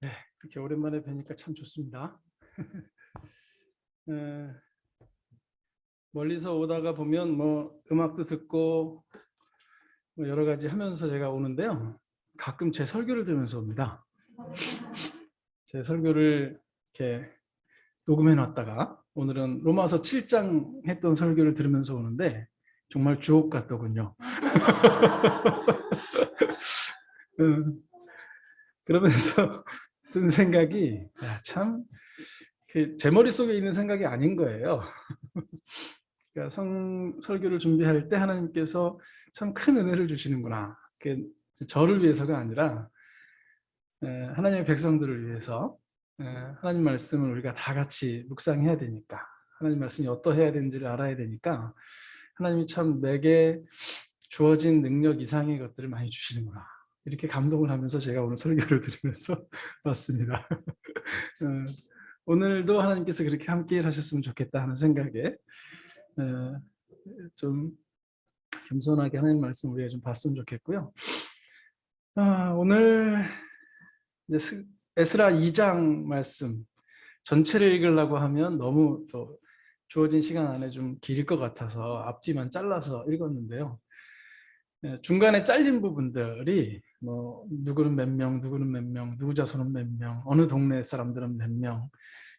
네, 이렇게 오랜만에 뵈니까 참 좋습니다. 에, 멀리서 오다가 보면 뭐 음악도 듣고 뭐 여러 가지 하면서 제가 오는데요. 가끔 제 설교를 들으면서 옵니다. 제 설교를 이렇게 녹음해 놨다가 오늘은 로마서 7장 했던 설교를 들으면서 오는데 정말 주옥 같더군요. 음, 그러면서 든 생각이 참 제 머릿속에 있는 생각이 아닌 거예요. 그러니까 설교를 준비할 때 하나님께서 참 큰 은혜를 주시는구나. 저를 위해서가 아니라 하나님의 백성들을 위해서 하나님 말씀을 우리가 다 같이 묵상해야 되니까, 하나님 말씀이 어떠해야 되는지를 알아야 되니까 하나님이 참 내게 주어진 능력 이상의 것들을 많이 주시는구나. 이렇게 감동을 하면서 제가 오늘 설교를 들으면서 왔습니다. 오늘도 하나님께서 그렇게 함께 하셨으면 좋겠다 하는 생각에 좀 겸손하게 하나님 말씀 우리가 좀 봤으면 좋겠고요. 오늘 이제 에스라 2장 말씀 전체를 읽으려고 하면 너무 또 주어진 시간 안에 좀 길 것 같아서 앞뒤만 잘라서 읽었는데요. 중간에 잘린 부분들이 뭐 누구는 몇 명, 누구는 몇 명, 누구 자손은 몇 명, 어느 동네 사람들은 몇 명,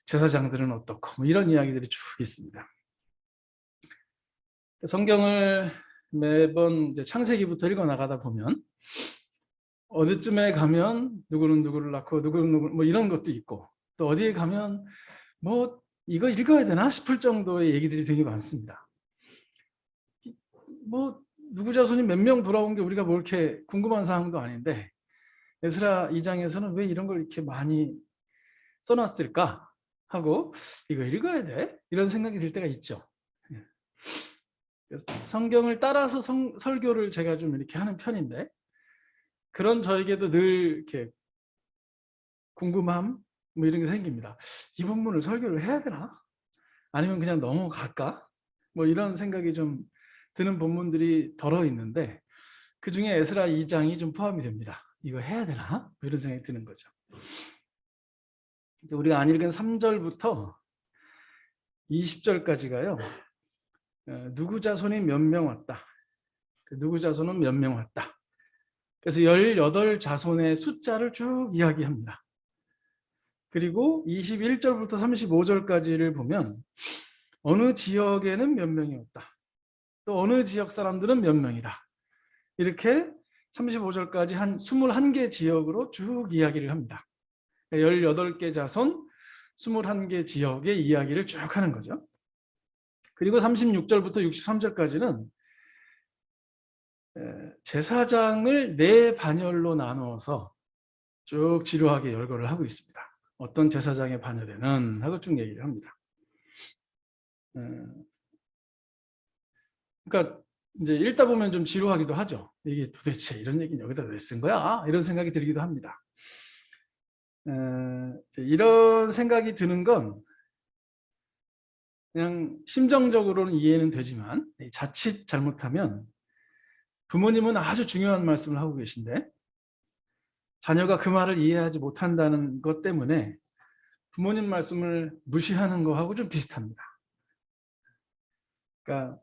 제사장들은 어떻고 뭐 이런 이야기들이 쭉 있습니다. 성경을 매번 이제 창세기부터 읽어 나가다 보면 어디쯤에 가면 누구는 누구를 낳고 누구는 누구 뭐 이런 것도 있고 또 어디에 가면 뭐 이거 읽어야 되나 싶을 정도의 얘기들이 되게 많습니다. 뭐 누구 자손이 몇 명 돌아온 게 우리가 뭐 이렇게 궁금한 사항도 아닌데 에스라 2장에서는 왜 이런 걸 이렇게 많이 써놨을까 하고 이거 읽어야 돼? 이런 생각이 들 때가 있죠. 성경을 따라서 설교를 제가 좀 이렇게 하는 편인데 그런 저에게도 늘 이렇게 궁금함 뭐 이런 게 생깁니다. 이 부분을 설교를 해야 되나? 아니면 그냥 넘어갈까? 뭐 이런 생각이 좀 드는 본문들이 덜어 있는데 그 중에 에스라 2장이 좀 포함이 됩니다. 이거 해야 되나? 뭐 이런 생각이 드는 거죠. 우리가 안 읽은 3절부터 20절까지가요. 누구 자손이 몇 명 왔다. 누구 자손은 몇 명 왔다. 그래서 18자손의 숫자를 쭉 이야기합니다. 그리고 21절부터 35절까지를 보면 어느 지역에는 몇 명이 왔다. 또 어느 지역 사람들은 몇 명이다. 이렇게 35절까지 한 21개 지역으로 쭉 이야기를 합니다. 18개 자손, 21개 지역의 이야기를 쭉 하는 거죠. 그리고 36절부터 63절까지는 제사장을 네 반열로 나누어서 쭉 지루하게 열거를 하고 있습니다. 어떤 제사장의 반열에는 하고 쭉 얘기를 합니다. 그러니까 이제 읽다 보면 좀 지루하기도 하죠. 이게 도대체 이런 얘기는 여기다 왜 쓴 거야? 이런 생각이 들기도 합니다. 이런 생각이 드는 건 그냥 심정적으로는 이해는 되지만 자칫 잘못하면 부모님은 아주 중요한 말씀을 하고 계신데 자녀가 그 말을 이해하지 못한다는 것 때문에 부모님 말씀을 무시하는 거하고 좀 비슷합니다. 그러니까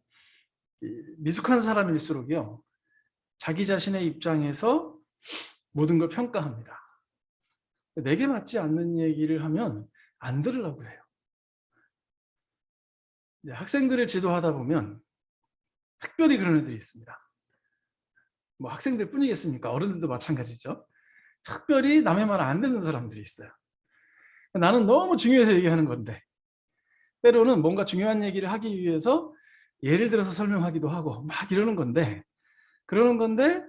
미숙한 사람일수록요 자기 자신의 입장에서 모든 걸 평가합니다. 내게 맞지 않는 얘기를 하면 안 들으려고 해요. 학생들을 지도하다 보면 특별히 그런 애들이 있습니다. 뭐 학생들 뿐이겠습니까? 어른들도 마찬가지죠. 특별히 남의 말 안 듣는 사람들이 있어요. 나는 너무 중요해서 얘기하는 건데 때로는 뭔가 중요한 얘기를 하기 위해서 예를 들어서 설명하기도 하고 막 이러는 건데 그러는 건데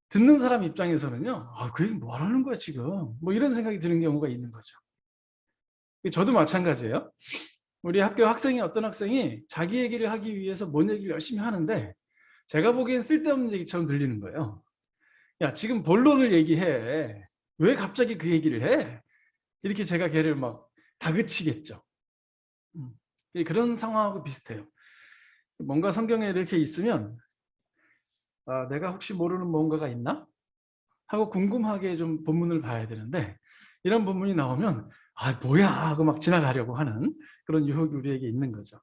듣는 사람 입장에서는요. 그 얘기 뭐 하는 거야 지금. 뭐 이런 생각이 드는 경우가 있는 거죠. 저도 마찬가지예요. 우리 학교 학생이 어떤 학생이 자기 얘기를 하기 위해서 뭔 얘기를 열심히 하는데 제가 보기엔 쓸데없는 얘기처럼 들리는 거예요. 야 지금 본론을 얘기해. 왜 갑자기 그 얘기를 해? 이렇게 제가 걔를 막 다그치겠죠. 그런 상황하고 비슷해요. 뭔가 성경에 이렇게 있으면 내가 혹시 모르는 뭔가가 있나? 하고 궁금하게 좀 본문을 봐야 되는데 이런 본문이 나오면 아 뭐야 하고 막 지나가려고 하는 그런 유혹이 우리에게 있는 거죠.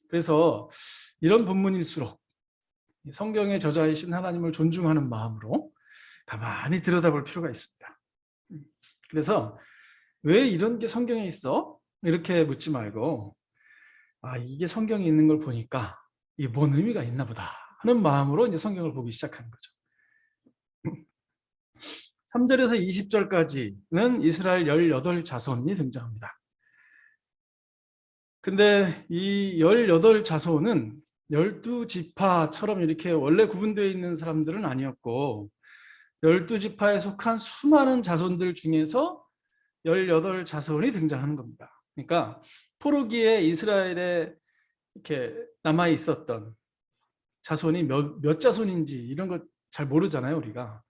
그래서 이런 본문일수록 성경의 저자이신 하나님을 존중하는 마음으로 가만히 들여다볼 필요가 있습니다. 그래서 왜 이런 게 성경에 있어? 이렇게 묻지 말고 아 이게 성경에 있는 걸 보니까 이게 뭔 의미가 있나 보다 하는 마음으로 이제 성경을 보기 시작하는 거죠. 3절에서 20절까지는 이스라엘 18자손이 등장합니다. 근데 이 18자손은 12지파처럼 이렇게 원래 구분되어 있는 사람들은 아니었고 12지파에 속한 수많은 자손들 중에서 18자손이 등장하는 겁니다. 그러니까 포로기에 이스라엘에 이렇게 남아 있었던 자손이 몇 자손인지 이런 거 잘 모르잖아요, 우리가.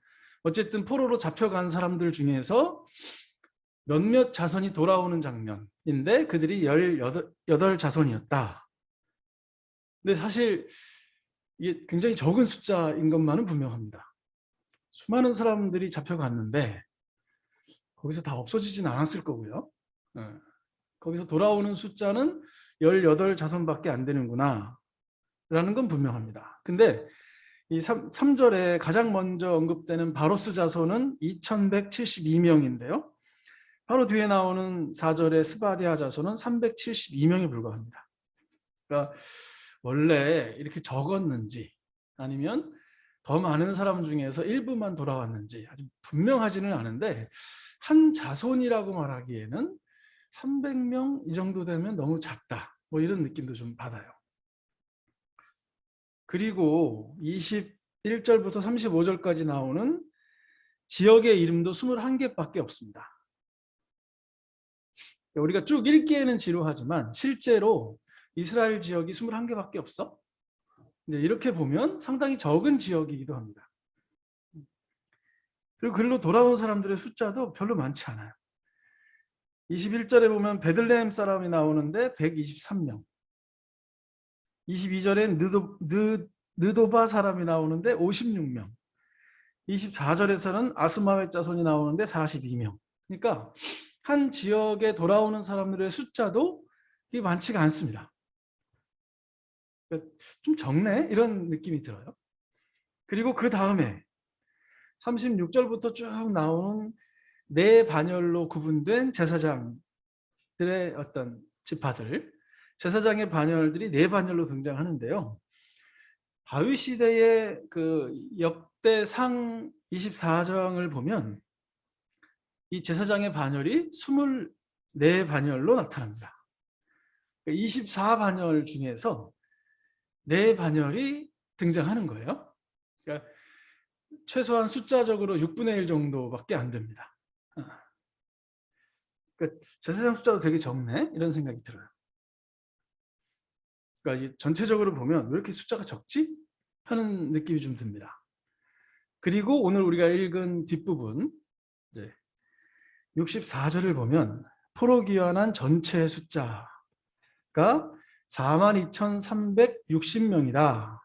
어쨌든 포로로 잡혀간 사람들 중에서 몇몇 자손이 돌아오는 장면인데 그들이 18자손이었다. 근데 사실 이게 굉장히 적은 숫자인 것만은 분명합니다. 수많은 사람들이 잡혀갔는데 거기서 다 없어지진 않았을 거고요. 거기서 돌아오는 숫자는 18자손밖에 안 되는구나 라는 건 분명합니다. 근데 이 3절에 가장 먼저 언급되는 바로스 자손은 2172명인데요. 바로 뒤에 나오는 4절의 스바디아 자손은 372명에 불과합니다. 그러니까 원래 이렇게 적었는지 아니면 더 많은 사람 중에서 일부만 돌아왔는지 아주 분명하지는 않은데 한 자손이라고 말하기에는 300명 이 정도 되면 너무 작다. 뭐 이런 느낌도 좀 받아요. 그리고 21절부터 35절까지 나오는 지역의 이름도 21개밖에 없습니다. 우리가 쭉 읽기에는 지루하지만 실제로 이스라엘 지역이 21개밖에 없어? 이제 이렇게 보면 상당히 적은 지역이기도 합니다. 그리고 글로 돌아온 사람들의 숫자도 별로 많지 않아요. 21절에 보면 베들레헴 사람이 나오는데 123명. 22절엔 느도바 사람이 나오는데 56명. 24절에서는 아스마웻 자손이 나오는데 42명. 그러니까 한 지역에 돌아오는 사람들의 숫자도 많지가 않습니다. 좀 적네? 이런 느낌이 들어요. 그리고 그 다음에 36절부터 쭉 나오는 네 반열로 구분된 제사장들의 어떤 지파들, 제사장의 반열들이 네 반열로 등장하는데요. 다윗 시대의 그 역대상 24장을 보면 이 제사장의 반열이 24반열로 나타납니다. 24반열 중에서 4반열이 등장하는 거예요. 그러니까 최소한 숫자적으로 6분의 1 정도밖에 안 됩니다. 그러니까 제사장 숫자도 되게 적네? 이런 생각이 들어요. 그러니까 전체적으로 보면 왜 이렇게 숫자가 적지? 하는 느낌이 좀 듭니다. 그리고 오늘 우리가 읽은 뒷부분 64절을 보면 포로 귀환한 전체 숫자가 42,360명이다.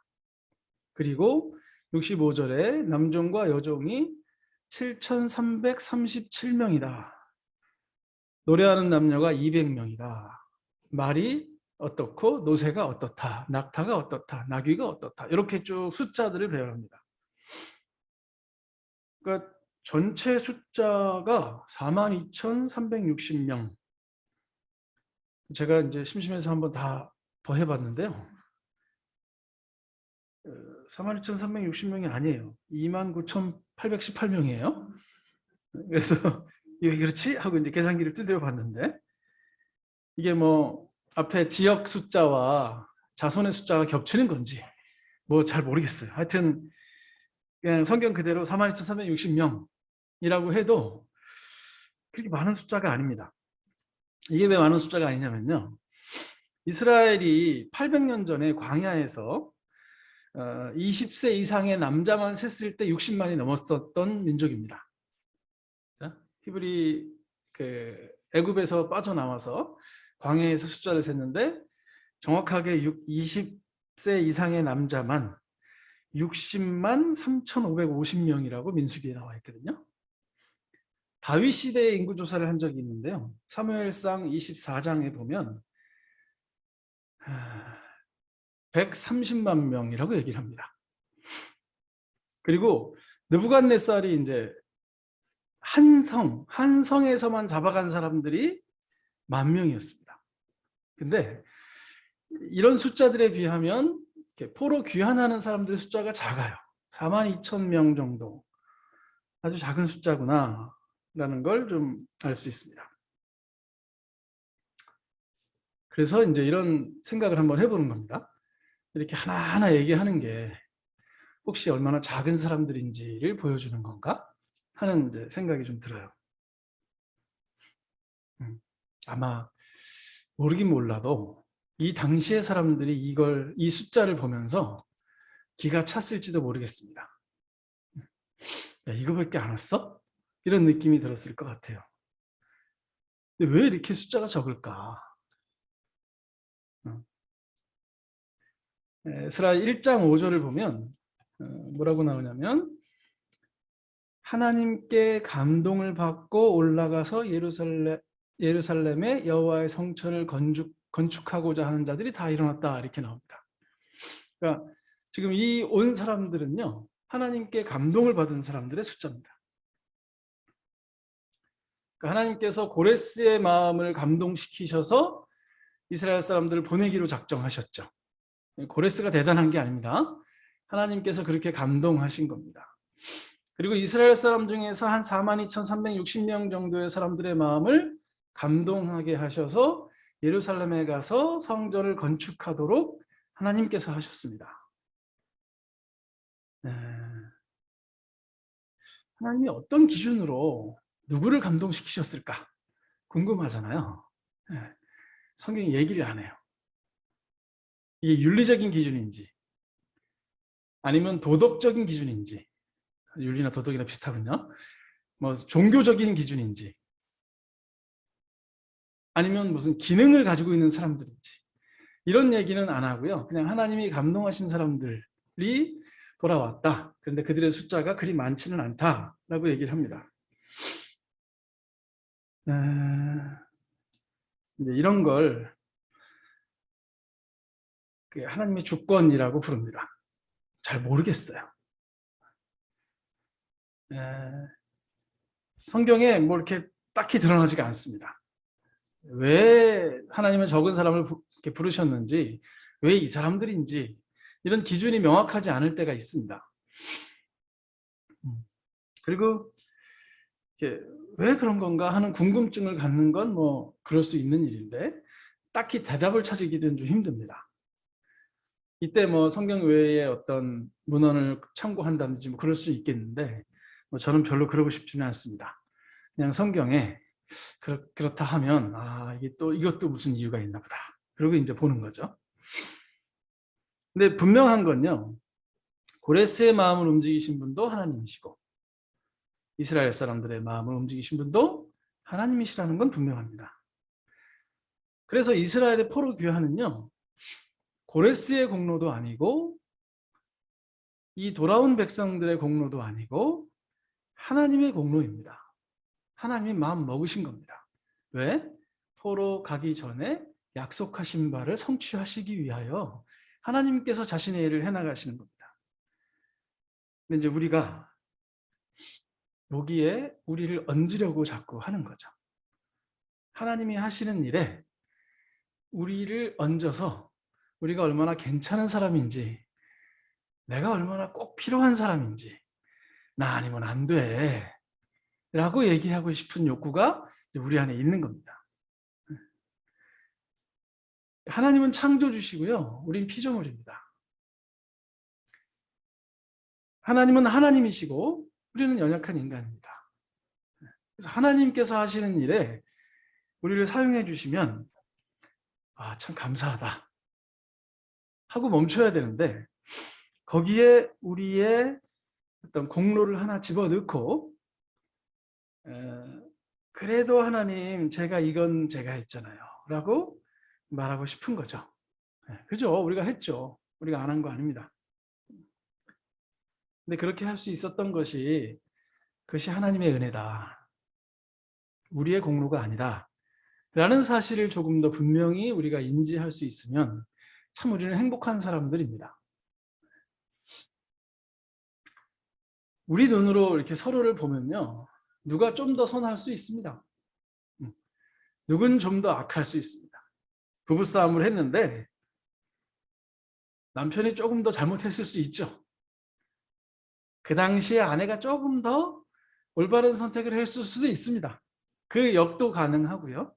그리고 65절에 남종과 여종이 7,337명이다. 노래하는 남녀가 200명이다. 말이 어떻고 노새가 어떻다. 낙타가 어떻다. 나귀가 어떻다. 이렇게 쭉 숫자들을 배열합니다. 그러니까 전체 숫자가 42,360명. 제가 이제 심심해서 한번 다 더 해봤는데요. 42,360명이 아니에요. 29,818명이에요. 그래서 이게 그렇지? 하고 이제 계산기를 두드려 봤는데 이게 뭐 앞에 지역 숫자와 자손의 숫자가 겹치는 건지 뭐 잘 모르겠어요. 하여튼 그냥 성경 그대로 42,360명이라고 해도 그렇게 많은 숫자가 아닙니다. 이게 왜 많은 숫자가 아니냐면요. 이스라엘이 800년 전에 광야에서 20세 이상의 남자만 셌을 때 60만이 넘었었던 민족입니다. 히브리 애굽에서 빠져나와서 광야에서 숫자를 셌는데 정확하게 20세 이상의 남자만 60만 3,550명이라고 민수기에 나와 있거든요. 다윗 시대의 인구 조사를 한 적이 있는데요. 사무엘상 24장에 보면 130만 명이라고 얘기를 합니다. 그리고 느부갓네살이 이제 한 성에서만 잡아간 사람들이 10,000명이었습니다. 근데 이런 숫자들에 비하면 포로 귀환하는 사람들의 숫자가 작아요. 42,000명 정도. 아주 작은 숫자구나 라는 걸 좀 알 수 있습니다. 그래서 이제 이런 생각을 한번 해보는 겁니다. 이렇게 하나하나 얘기하는 게 혹시 얼마나 작은 사람들인지를 보여주는 건가 하는 이제 생각이 좀 들어요. 아마 모르긴 몰라도 이 당시의 사람들이 이 숫자를 보면서 기가 찼을지도 모르겠습니다. 야, 이거밖에 안 왔어? 이런 느낌이 들었을 것 같아요. 근데 왜 이렇게 숫자가 적을까? 에스라 1장 5절을 보면 뭐라고 나오냐면 하나님께 감동을 받고 올라가서 예루살렘의 여호와의 성전을 건축하고자 하는 자들이 다 일어났다 이렇게 나옵니다. 그러니까 지금 이 온 사람들은요 하나님께 감동을 받은 사람들의 숫자입니다. 그러니까 하나님께서 고레스의 마음을 감동시키셔서 이스라엘 사람들을 보내기로 작정하셨죠. 고레스가 대단한 게 아닙니다. 하나님께서 그렇게 감동하신 겁니다. 그리고 이스라엘 사람 중에서 한 42,360명 정도의 사람들의 마음을 감동하게 하셔서 예루살렘에 가서 성전을 건축하도록 하나님께서 하셨습니다. 하나님이 어떤 기준으로 누구를 감동시키셨을까 궁금하잖아요. 성경이 얘기를 안 해요. 이게 윤리적인 기준인지 아니면 도덕적인 기준인지, 윤리나 도덕이나 비슷하군요. 뭐 종교적인 기준인지 아니면 무슨 기능을 가지고 있는 사람들인지 이런 얘기는 안 하고요. 그냥 하나님이 감동하신 사람들이 돌아왔다. 그런데 그들의 숫자가 그리 많지는 않다라고 얘기를 합니다. 이제 이런 걸 하나님의 주권이라고 부릅니다. 잘 모르겠어요. 성경에 뭐 이렇게 딱히 드러나지가 않습니다. 왜 하나님은 적은 사람을 이렇게 부르셨는지, 왜 이 사람들인지 이런 기준이 명확하지 않을 때가 있습니다. 그리고 왜 그런 건가 하는 궁금증을 갖는 건 뭐 그럴 수 있는 일인데 딱히 대답을 찾기는 좀 힘듭니다. 이때 뭐 성경 외에 어떤 문헌을 참고한다든지 뭐 그럴 수 있겠는데 뭐 저는 별로 그러고 싶지는 않습니다. 그냥 성경에 그렇다 하면 이것도 무슨 이유가 있나 보다. 그리고 이제 보는 거죠. 근데 분명한 건요. 고레스의 마음을 움직이신 분도 하나님이시고 이스라엘 사람들의 마음을 움직이신 분도 하나님이시라는 건 분명합니다. 그래서 이스라엘의 포로 귀환은요. 고레스의 공로도 아니고 이 돌아온 백성들의 공로도 아니고 하나님의 공로입니다. 하나님이 마음 먹으신 겁니다. 왜? 포로 가기 전에 약속하신 바를 성취하시기 위하여 하나님께서 자신의 일을 해나가시는 겁니다. 근데 이제 우리가 여기에 우리를 얹으려고 자꾸 하는 거죠. 하나님이 하시는 일에 우리를 얹어서 우리가 얼마나 괜찮은 사람인지, 내가 얼마나 꼭 필요한 사람인지, 나 아니면 안 돼 라고 얘기하고 싶은 욕구가 우리 안에 있는 겁니다. 하나님은 창조주시고요. 우린 피조물입니다. 하나님은 하나님이시고 우리는 연약한 인간입니다. 그래서 하나님께서 하시는 일에 우리를 사용해 주시면 참 감사하다 하고 멈춰야 되는데 거기에 우리의 어떤 공로를 하나 집어넣고 그래도 하나님 이건 제가 했잖아요 라고 말하고 싶은 거죠. 그죠? 우리가 했죠. 우리가 안 한 거 아닙니다. 근데 그렇게 할 수 있었던 것이 그것이 하나님의 은혜다. 우리의 공로가 아니다 라는 사실을 조금 더 분명히 우리가 인지할 수 있으면 참 우리는 행복한 사람들입니다. 우리 눈으로 이렇게 서로를 보면요, 누가 좀 더 선할 수 있습니다. 누군 좀 더 악할 수 있습니다. 부부싸움을 했는데 남편이 조금 더 잘못했을 수 있죠. 그 당시에 아내가 조금 더 올바른 선택을 했을 수도 있습니다. 그 역도 가능하고요.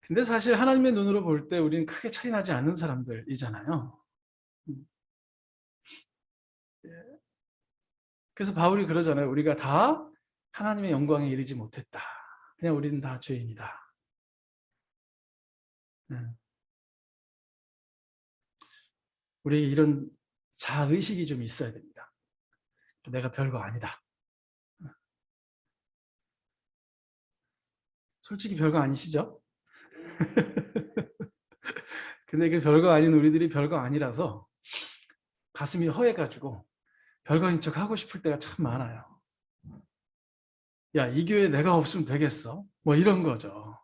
근데 사실 하나님의 눈으로 볼 때 우리는 크게 차이 나지 않는 사람들이잖아요. 그래서 바울이 그러잖아요. 우리가 다 하나님의 영광에 이르지 못했다. 그냥 우리는 다 죄인이다. 우리에게 이런 자의식이 좀 있어야 됩니다. 내가 별거 아니다. 솔직히 별거 아니시죠? 근데 그 별거 아닌 우리들이 별거 아니라서 가슴이 허해가지고 별거인 척 하고 싶을 때가 참 많아요. 야, 이 교회에 내가 없으면 되겠어? 뭐 이런 거죠.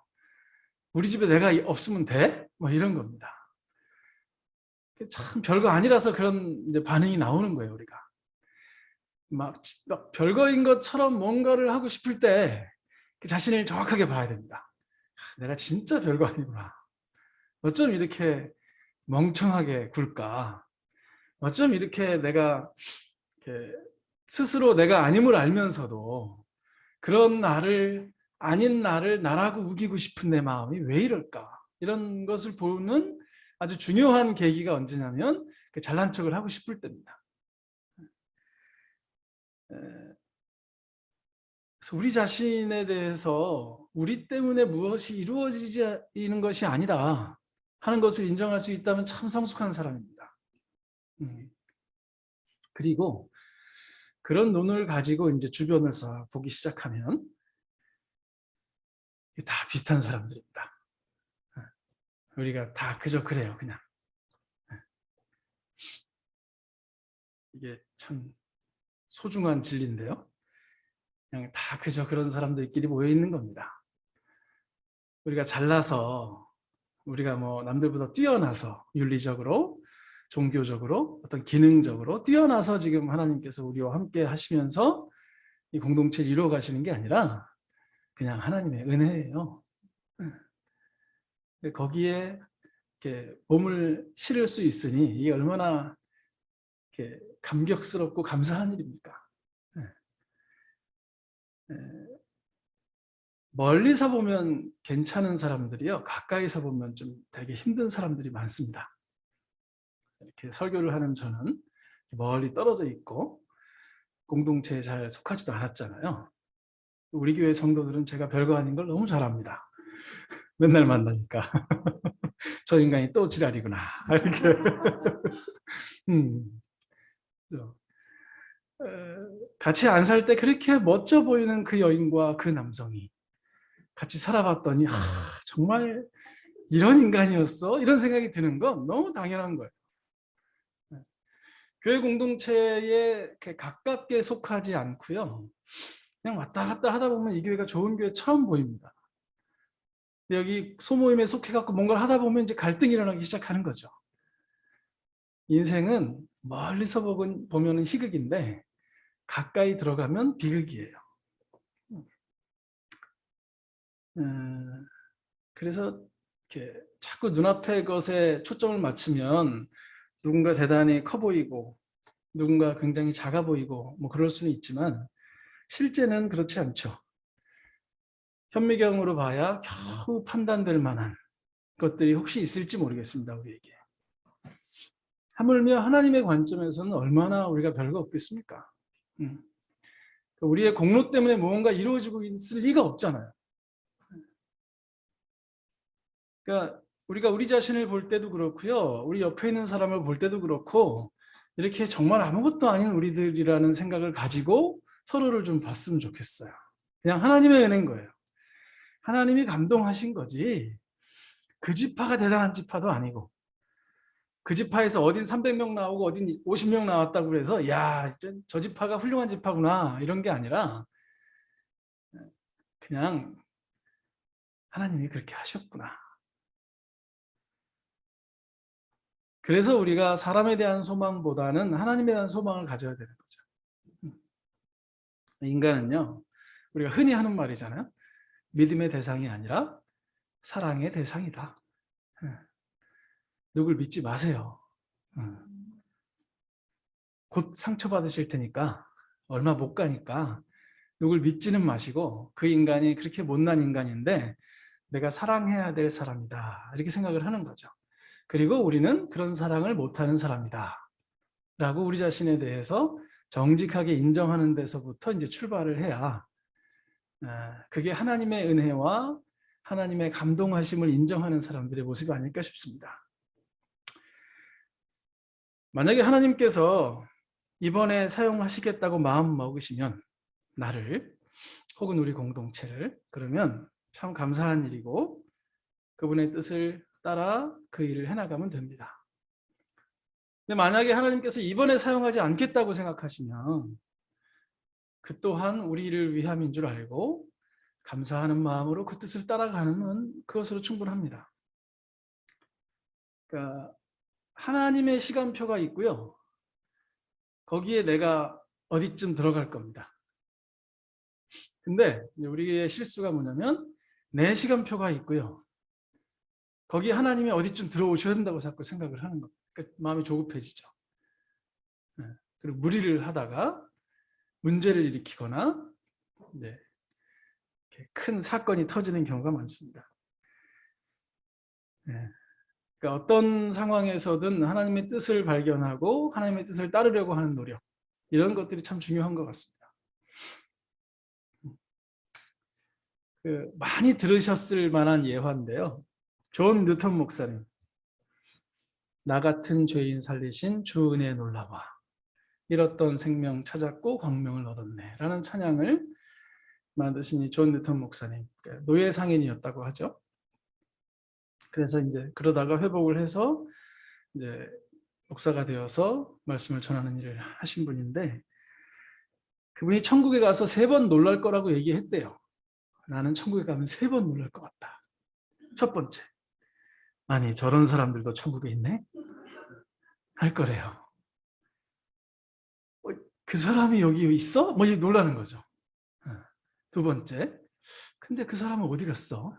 우리 집에 내가 없으면 돼? 뭐 이런 겁니다. 참 별거 아니라서 그런 이제 반응이 나오는 거예요, 우리가. 막 별거인 것처럼 뭔가를 하고 싶을 때 그 자신을 정확하게 봐야 됩니다. 내가 진짜 별거 아니구나. 어쩜 이렇게 멍청하게 굴까? 어쩜 이렇게 내가 이렇게 스스로 내가 아님을 알면서도 그런 나를 아닌 나를 나라고 우기고 싶은 내 마음이 왜 이럴까? 이런 것을 보는 아주 중요한 계기가 언제냐면 잘난 척을 하고 싶을 때입니다. 그래서 우리 자신에 대해서 우리 때문에 무엇이 이루어지는 것이 아니다 하는 것을 인정할 수 있다면 참 성숙한 사람입니다. 그리고 그런 눈을 가지고 이제 주변을 싹 보기 시작하면 다 비슷한 사람들입니다. 우리가 다 그저 그래요, 그냥. 이게 참 소중한 진리인데요. 그냥 다 그저 그런 사람들끼리 모여 있는 겁니다. 우리가 잘나서 우리가 뭐 남들보다 뛰어나서 윤리적으로 종교적으로 어떤 기능적으로 뛰어나서 지금 하나님께서 우리와 함께 하시면서 이 공동체를 이루어 가시는 게 아니라 그냥 하나님의 은혜예요. 거기에 이렇게 몸을 실을 수 있으니 이게 얼마나 이렇게 감격스럽고 감사한 일입니까? 멀리서 보면 괜찮은 사람들이요, 가까이서 보면 좀 되게 힘든 사람들이 많습니다. 이렇게 설교를 하는 저는 멀리 떨어져 있고 공동체에 잘 속하지도 않았잖아요. 우리 교회 성도들은 제가 별거 아닌 걸 너무 잘 압니다. 맨날 만나니까. 저 인간이 또 지랄이구나. 이렇게. 같이 안 살 때 그렇게 멋져 보이는 그 여인과 그 남성이 같이 살아봤더니 정말 이런 인간이었어? 이런 생각이 드는 건 너무 당연한 거예요. 교회 공동체에 가깝게 속하지 않고요. 그냥 왔다 갔다 하다 보면 이 교회가 좋은 교회 처음 보입니다. 여기 소모임에 속해갖고 뭔가를 하다 보면 이제 갈등이 일어나기 시작하는 거죠. 인생은 멀리서 보면 희극인데 가까이 들어가면 비극이에요. 그래서 이렇게 자꾸 눈앞의 것에 초점을 맞추면 누군가 대단히 커 보이고 누군가 굉장히 작아 보이고 뭐 그럴 수는 있지만 실제는 그렇지 않죠. 현미경으로 봐야 겨우 판단될 만한 것들이 혹시 있을지 모르겠습니다, 우리에게. 하물며 하나님의 관점에서는 얼마나 우리가 별거 없겠습니까? 우리의 공로 때문에 무언가 이루어지고 있을 리가 없잖아요. 그러니까 우리가 우리 자신을 볼 때도 그렇고요, 우리 옆에 있는 사람을 볼 때도 그렇고 이렇게 정말 아무것도 아닌 우리들이라는 생각을 가지고 서로를 좀 봤으면 좋겠어요. 그냥 하나님의 은혜인 거예요. 하나님이 감동하신 거지 그 지파가 대단한 지파도 아니고 그 지파에서 어딘 300명 나오고 어딘 50명 나왔다고 그래서 야, 저 지파가 훌륭한 지파구나 이런 게 아니라 그냥 하나님이 그렇게 하셨구나. 그래서 우리가 사람에 대한 소망보다는 하나님에 대한 소망을 가져야 되는 거죠. 인간은요, 우리가 흔히 하는 말이잖아요. 믿음의 대상이 아니라 사랑의 대상이다. 누굴 믿지 마세요. 곧 상처받으실 테니까, 얼마 못 가니까 누굴 믿지는 마시고, 그 인간이 그렇게 못난 인간인데 내가 사랑해야 될 사람이다, 이렇게 생각을 하는 거죠. 그리고 우리는 그런 사랑을 못하는 사람이다 라고 우리 자신에 대해서 정직하게 인정하는 데서부터 이제 출발을 해야, 그게 하나님의 은혜와 하나님의 감동하심을 인정하는 사람들의 모습이 아닐까 싶습니다. 만약에 하나님께서 이번에 사용하시겠다고 마음 먹으시면 나를, 혹은 우리 공동체를, 그러면 참 감사한 일이고 그분의 뜻을 따라 그 일을 해나가면 됩니다. 근데 만약에 하나님께서 이번에 사용하지 않겠다고 생각하시면 그 또한 우리를 위함인 줄 알고 감사하는 마음으로 그 뜻을 따라가는 그것으로 충분합니다. 그러니까 하나님의 시간표가 있고요. 거기에 내가 어디쯤 들어갈 겁니다. 근데 우리의 실수가 뭐냐면 내 시간표가 있고요. 거기에 하나님이 어디쯤 들어오셔야 된다고 자꾸 생각을 하는 겁니다. 그러니까 마음이 조급해지죠. 그리고 무리를 하다가 문제를 일으키거나 큰 사건이 터지는 경우가 많습니다. 그러니까 어떤 상황에서든 하나님의 뜻을 발견하고 하나님의 뜻을 따르려고 하는 노력, 이런 것들이 참 중요한 것 같습니다. 많이 들으셨을 만한 예화인데요. 존 뉴턴 목사님, 나 같은 죄인 살리신 주 은혜에 놀라와 잃었던 생명 찾았고 광명을 얻었네 라는 찬양을 만드신 이 존 뉴턴 목사님, 노예 상인이었다고 하죠. 그래서 이제 그러다가 회복을 해서 이제 목사가 되어서 말씀을 전하는 일을 하신 분인데, 그분이 천국에 가서 3번 놀랄 거라고 얘기했대요. 나는 천국에 가면 3번 놀랄 것 같다. 첫 번째, 아니 저런 사람들도 천국에 있네? 할 거래요. 그 사람이 여기 있어? 뭐 놀라는 거죠. 두 번째, 근데 그 사람은 어디 갔어?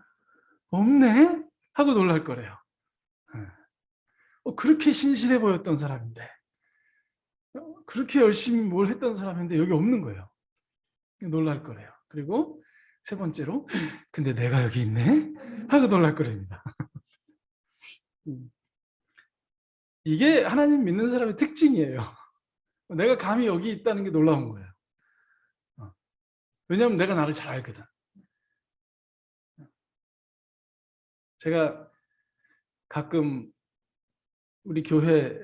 없네? 하고 놀랄 거래요. 그렇게 신실해 보였던 사람인데, 그렇게 열심히 뭘 했던 사람인데 여기 없는 거예요. 놀랄 거래요. 그리고 세 번째로, 근데 내가 여기 있네? 하고 놀랄 거랍니다. 이게 하나님 믿는 사람의 특징이에요. 내가 감히 여기 있다는 게 놀라운 거예요. 왜냐하면 내가 나를 잘 알거든. 제가 가끔 우리 교회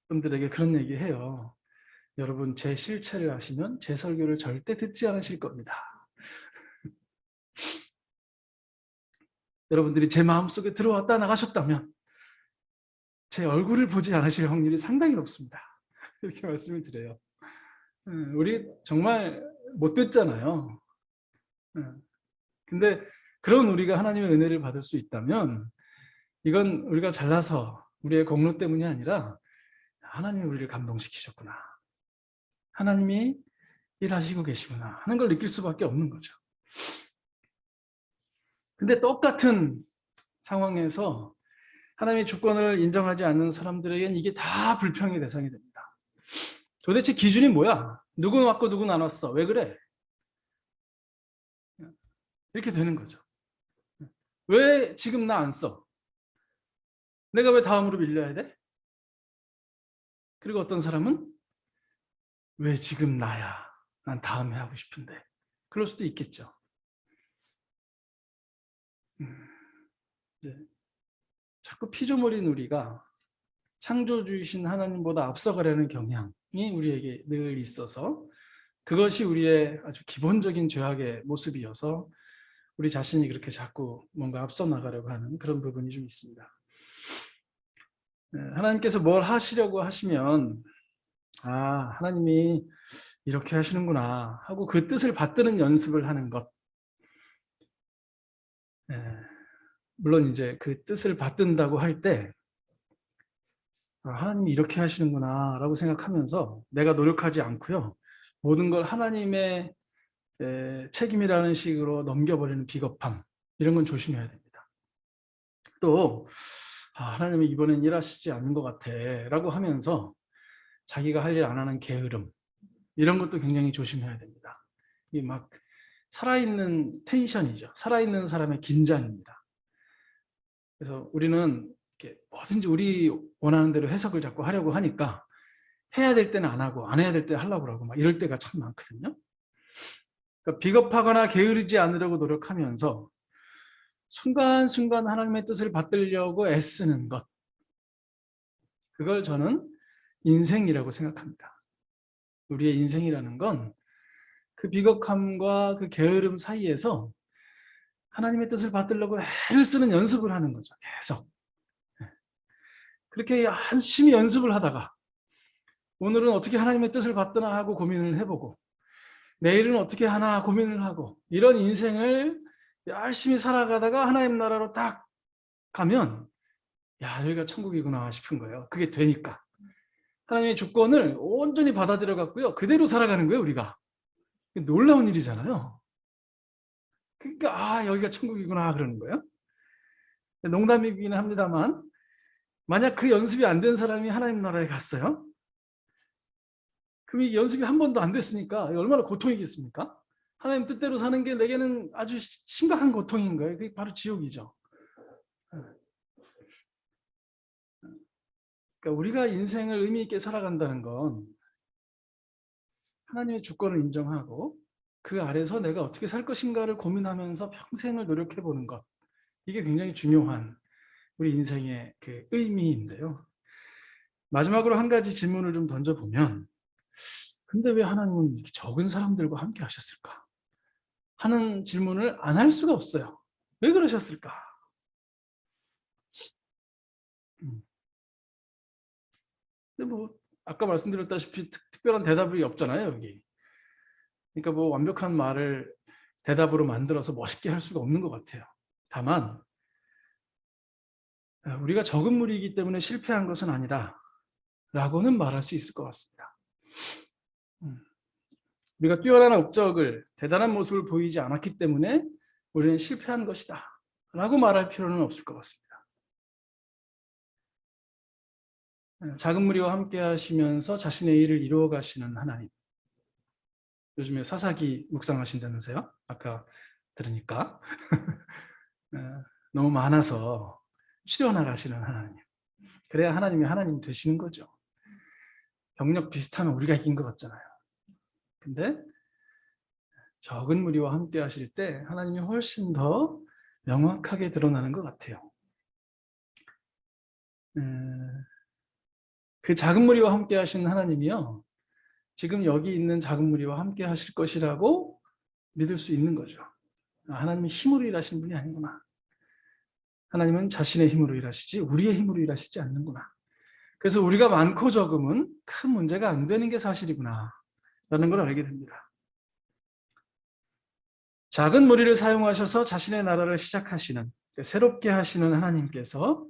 분들에게 그런 얘기 해요. 여러분, 제 실체를 아시면 제 설교를 절대 듣지 않으실 겁니다. 여러분들이 제 마음속에 들어왔다 나가셨다면 제 얼굴을 보지 않으실 확률이 상당히 높습니다. 이렇게 말씀을 드려요. 우리 정말 못 됐잖아요. 근데 그런 우리가 하나님의 은혜를 받을 수 있다면 이건 우리가 잘나서 우리의 공로 때문이 아니라 하나님이 우리를 감동시키셨구나, 하나님이 일하시고 계시구나 하는 걸 느낄 수밖에 없는 거죠. 근데 똑같은 상황에서 하나님의 주권을 인정하지 않는 사람들에게는 이게 다 불평의 대상이 됩니다. 도대체 기준이 뭐야? 누구는 왔고 누구는 안 왔어. 왜 그래? 이렇게 되는 거죠. 왜 지금 나 안 써? 내가 왜 다음으로 밀려야 돼? 그리고 어떤 사람은 왜 지금 나야? 난 다음에 하고 싶은데. 그럴 수도 있겠죠. 자꾸 피조물인 우리가 창조주이신 하나님보다 앞서가려는 경향이 우리에게 늘 있어서, 그것이 우리의 아주 기본적인 죄악의 모습이어서 우리 자신이 그렇게 자꾸 뭔가 앞서 나가려고 하는 그런 부분이 좀 있습니다. 하나님께서 뭘 하시려고 하시면 하나님이 이렇게 하시는구나 하고 그 뜻을 받드는 연습을 하는 것, 물론 이제 그 뜻을 받든다고 할 때 하나님이 이렇게 하시는구나 라고 생각하면서 내가 노력하지 않고요. 모든 걸 하나님의 책임이라는 식으로 넘겨버리는 비겁함, 이런 건 조심해야 됩니다. 또 하나님이 이번엔 일하시지 않는 것 같아 라고 하면서 자기가 할 일 안 하는 게으름, 이런 것도 굉장히 조심해야 됩니다. 이 막 살아있는 텐션이죠. 살아있는 사람의 긴장입니다. 그래서 우리는 이렇게 뭐든지 우리 원하는 대로 해석을 자꾸 하려고 하니까 해야 될 때는 안 하고 안 해야 될 때 하려고 하고 막 이럴 때가 참 많거든요. 그러니까 비겁하거나 게으르지 않으려고 노력하면서 순간순간 하나님의 뜻을 받들려고 애쓰는 것, 그걸 저는 인생이라고 생각합니다. 우리의 인생이라는 건 그 비겁함과 그 게으름 사이에서 하나님의 뜻을 받들려고 애를 쓰는 연습을 하는 거죠. 계속. 그렇게 열심히 연습을 하다가 오늘은 어떻게 하나님의 뜻을 받드나 하고 고민을 해보고 내일은 어떻게 하나 고민을 하고 이런 인생을 열심히 살아가다가 하나님 나라로 딱 가면 야, 여기가 천국이구나 싶은 거예요. 그게 되니까. 하나님의 주권을 온전히 받아들여 갖고요. 그대로 살아가는 거예요, 우리가. 놀라운 일이잖아요. 그러니까 여기가 천국이구나 그러는 거예요. 농담이기는 합니다만 만약 그 연습이 안 된 사람이 하나님 나라에 갔어요. 그럼 이 연습이 한 번도 안 됐으니까 얼마나 고통이겠습니까? 하나님 뜻대로 사는 게 내게는 아주 심각한 고통인 거예요. 그게 바로 지옥이죠. 그러니까 우리가 인생을 의미 있게 살아간다는 건 하나님의 주권을 인정하고 그 아래서 내가 어떻게 살 것인가를 고민하면서 평생을 노력해 보는 것. 이게 굉장히 중요한 우리 인생의 그 의미인데요. 마지막으로 한 가지 질문을 좀 던져보면 근데 왜 하나님은 이렇게 적은 사람들과 함께 하셨을까? 하는 질문을 안 할 수가 없어요. 왜 그러셨을까? 근데 뭐 아까 말씀드렸다시피 특별한 대답이 없잖아요, 여기. 그러니까 뭐 완벽한 말을 대답으로 만들어서 멋있게 할 수가 없는 것 같아요. 다만 우리가 적은 무리이기 때문에 실패한 것은 아니다 라고는 말할 수 있을 것 같습니다. 우리가 뛰어난 업적을 대단한 모습을 보이지 않았기 때문에 우리는 실패한 것이다 라고 말할 필요는 없을 것 같습니다. 작은 무리와 함께 하시면서 자신의 일을 이루어 가시는 하나님. 요즘에 사사기 묵상하신다면서요? 아까 들으니까. 너무 많아서 줄여나가시는 하나님. 그래야 하나님이 하나님 되시는 거죠. 병력 비슷하면 우리가 이긴 것 같잖아요. 근데 적은 무리와 함께 하실 때 하나님이 훨씬 더 명확하게 드러나는 것 같아요. 그 작은 무리와 함께 하시는 하나님이요. 지금 여기 있는 작은 무리와 함께 하실 것이라고 믿을 수 있는 거죠. 하나님이 힘으로 일하시는 분이 아니구나. 하나님은 자신의 힘으로 일하시지 우리의 힘으로 일하시지 않는구나. 그래서 우리가 많고 적음은 큰 문제가 안 되는 게 사실이구나 라는 걸 알게 됩니다. 작은 무리를 사용하셔서 자신의 나라를 시작하시는, 새롭게 하시는 하나님께서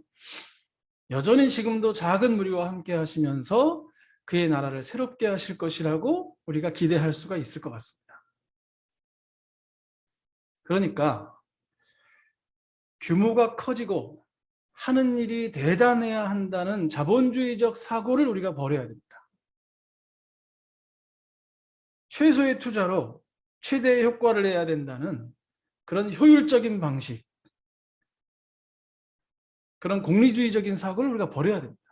여전히 지금도 작은 무리와 함께 하시면서 그의 나라를 새롭게 하실 것이라고 우리가 기대할 수가 있을 것 같습니다. 그러니까 규모가 커지고 하는 일이 대단해야 한다는 자본주의적 사고를 우리가 버려야 됩니다. 최소의 투자로 최대의 효과를 내야 된다는 그런 효율적인 방식, 그런 공리주의적인 사고를 우리가 버려야 됩니다.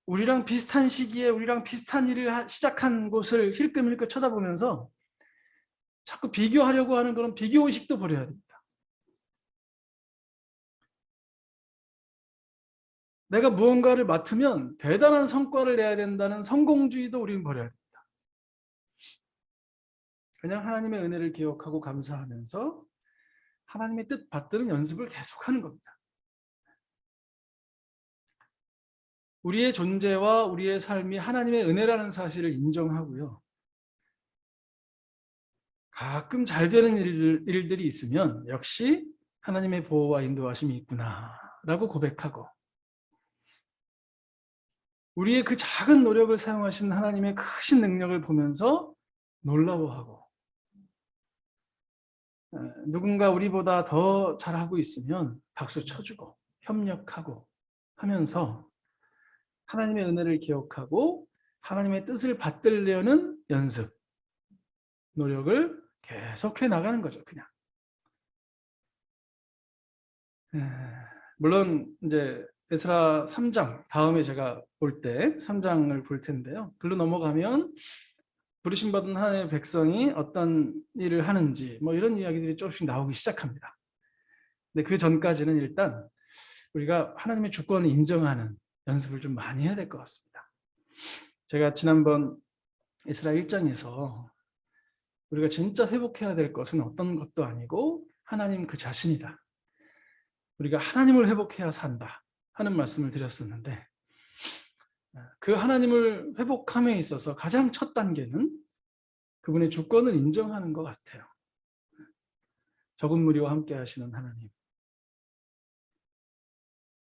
우리랑 비슷한 시기에 우리랑 비슷한 일을 시작한 곳을 힐끔힐끔 쳐다보면서 자꾸 비교하려고 하는 그런 비교의식도 버려야 됩니다. 내가 무언가를 맡으면 대단한 성과를 내야 된다는 성공주의도 우리는 버려야 됩니다. 그냥 하나님의 은혜를 기억하고 감사하면서 하나님의 뜻 받드는 연습을 계속하는 겁니다. 우리의 존재와 우리의 삶이 하나님의 은혜라는 사실을 인정하고요. 가끔 잘 되는 일들이 있으면 역시 하나님의 보호와 인도하심이 있구나라고 고백하고, 우리의 그 작은 노력을 사용하신 하나님의 크신 능력을 보면서 놀라워하고, 누군가 우리보다 더 잘하고 있으면 박수 쳐주고 협력하고 하면서 하나님의 은혜를 기억하고 하나님의 뜻을 받들려는 연습, 노력을 계속해 나가는 거죠. 그냥. 물론 이제 에스라 3장 다음에 제가 볼 때 3장을 볼 텐데요. 글로 넘어가면 부르심 받은 하나님의 백성이 어떤 일을 하는지 뭐 이런 이야기들이 조금씩 나오기 시작합니다. 근데 그 전까지는 일단 우리가 하나님의 주권을 인정하는 연습을 좀 많이 해야 될 것 같습니다. 제가 지난번 에스라 1장에서 우리가 진짜 회복해야 될 것은 어떤 것도 아니고 하나님 그 자신이다. 우리가 하나님을 회복해야 산다 하는 말씀을 드렸었는데, 그 하나님을 회복함에 있어서 가장 첫 단계는 그분의 주권을 인정하는 것 같아요. 적은 무리와 함께 하시는 하나님,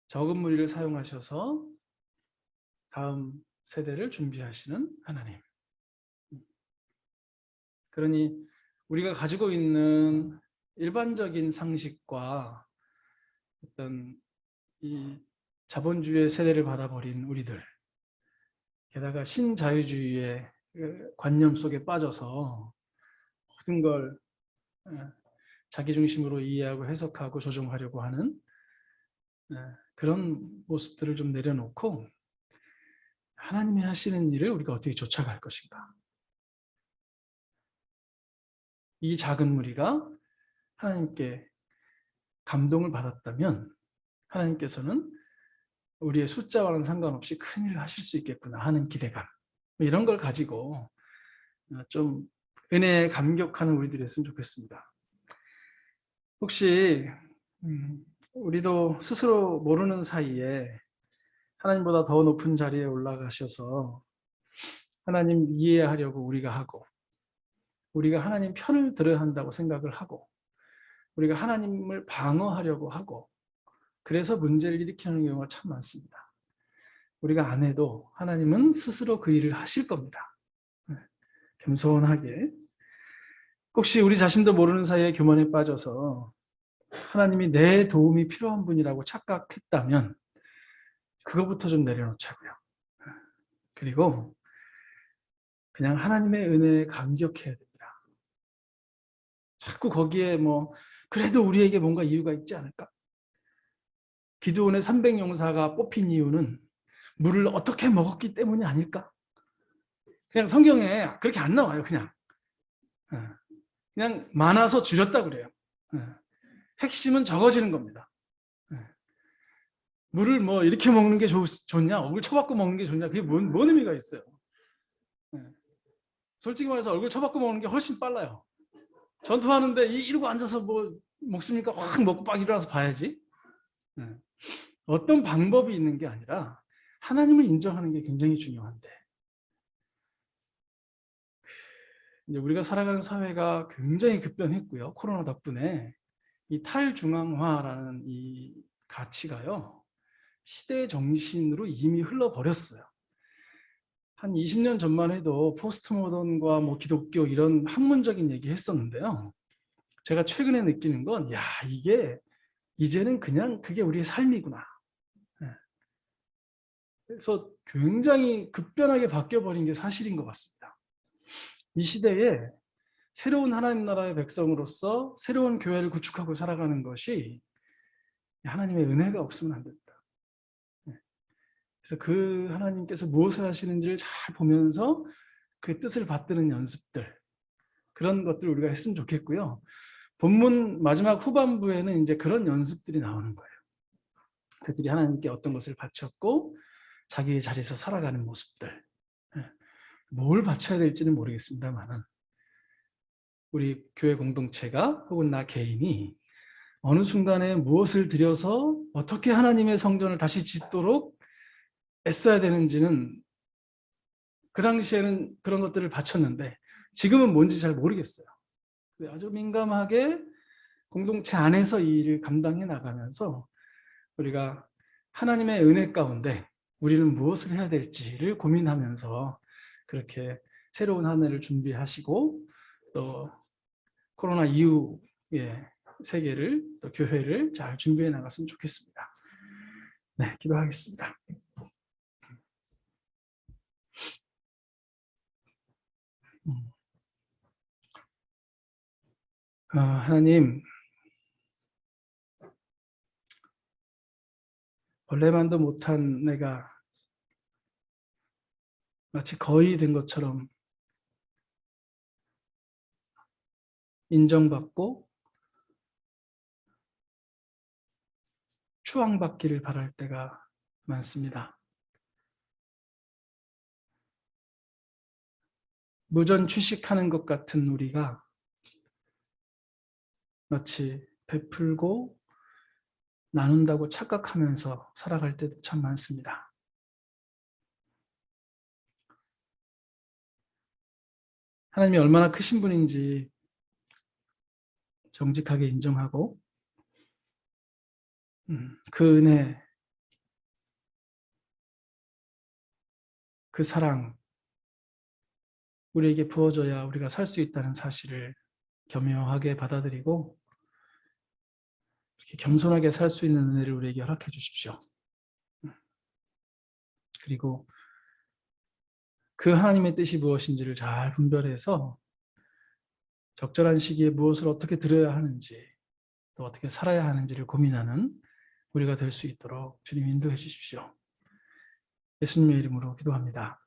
적은 무리를 사용하셔서 다음 세대를 준비하시는 하나님. 그러니 우리가 가지고 있는 일반적인 상식과 어떤 이 자본주의 세대를 받아버린 우리들, 게다가 신자유주의의 관념 속에 빠져서 모든 걸 자기 중심으로 이해하고 해석하고 조정하려고 하는 그런 모습들을 좀 내려놓고 하나님이 하시는 일을 우리가 어떻게 쫓아갈 것인가. 이 작은 무리가 하나님께 감동을 받았다면 하나님께서는 우리의 숫자와는 상관없이 큰 일을 하실 수 있겠구나 하는 기대감, 이런 걸 가지고 좀 은혜에 감격하는 우리들이 했으면 좋겠습니다. 혹시 우리도 스스로 모르는 사이에 하나님보다 더 높은 자리에 올라가셔서 하나님 이해하려고 우리가 하고, 우리가 하나님 편을 들어야 한다고 생각을 하고, 우리가 하나님을 방어하려고 하고, 그래서 문제를 일으키는 경우가 참 많습니다. 우리가 안 해도 하나님은 스스로 그 일을 하실 겁니다. 겸손하게. 혹시 우리 자신도 모르는 사이에 교만에 빠져서 하나님이 내 도움이 필요한 분이라고 착각했다면 그거부터 좀 내려놓자고요. 그리고 그냥 하나님의 은혜에 감격해야 됩니다. 자꾸 거기에 뭐 그래도 우리에게 뭔가 이유가 있지 않을까? 기드온의 300용사가 뽑힌 이유는 물을 어떻게 먹었기 때문이 아닐까? 그냥 성경에 그렇게 안 나와요. 그냥 많아서 줄였다 그래요. 핵심은 적어지는 겁니다. 물을 뭐 이렇게 먹는 게 좋냐? 얼굴 쳐박고 먹는 게 좋냐? 그게 뭔 의미가 있어요? 솔직히 말해서 얼굴 쳐박고 먹는 게 훨씬 빨라요. 전투하는데 이러고 앉아서 뭐 먹습니까? 확 먹고 빡 일어나서 봐야지. 어떤 방법이 있는 게 아니라 하나님을 인정하는 게 굉장히 중요한데, 이제 우리가 살아가는 사회가 굉장히 급변했고요. 코로나 덕분에 이 탈중앙화라는 이 가치가요, 시대 정신으로 이미 흘러버렸어요. 한 20년 전만 해도 포스트 모던과 뭐 기독교 이런 학문적인 얘기 했었는데요. 제가 최근에 느끼는 건, 야, 이게 이제는 그냥 그게 우리의 삶이구나. 그래서 굉장히 급변하게 바뀌어버린 게 사실인 것 같습니다. 이 시대에 새로운 하나님 나라의 백성으로서 새로운 교회를 구축하고 살아가는 것이 하나님의 은혜가 없으면 안 된다. 그래서 그 하나님께서 무엇을 하시는지를 잘 보면서 그 뜻을 받드는 연습들, 그런 것들을 우리가 했으면 좋겠고요. 본문 마지막 후반부에는 이제 그런 연습들이 나오는 거예요. 그들이 하나님께 어떤 것을 바쳤고 자기의 자리에서 살아가는 모습들. 뭘 바쳐야 될지는 모르겠습니다만 우리 교회 공동체가 혹은 나 개인이 어느 순간에 무엇을 들여서 어떻게 하나님의 성전을 다시 짓도록 애써야 되는지는, 그 당시에는 그런 것들을 바쳤는데 지금은 뭔지 잘 모르겠어요. 아주 민감하게 공동체 안에서 이 일을 감당해 나가면서 우리가 하나님의 은혜 가운데 우리는 무엇을 해야 될지를 고민하면서 그렇게 새로운 한 해를 준비하시고 또 코로나 이후의 세계를 또 교회를 잘 준비해 나갔으면 좋겠습니다. 네, 기도하겠습니다. 하나님, 원래만도 못한 내가 마치 거의 된 것처럼 인정받고 추앙받기를 바랄 때가 많습니다. 무전 취식하는 것 같은 우리가 마치 베풀고 나눈다고 착각하면서 살아갈 때도 참 많습니다. 하나님이 얼마나 크신 분인지 정직하게 인정하고 그 은혜, 그 사랑 우리에게 부어져야 우리가 살 수 있다는 사실을 겸허하게 받아들이고 이렇게 겸손하게 살 수 있는 은혜를 우리에게 허락해 주십시오. 그리고 그 하나님의 뜻이 무엇인지를 잘 분별해서 적절한 시기에 무엇을 어떻게 들어야 하는지 또 어떻게 살아야 하는지를 고민하는 우리가 될 수 있도록 주님 인도해 주십시오. 예수님의 이름으로 기도합니다.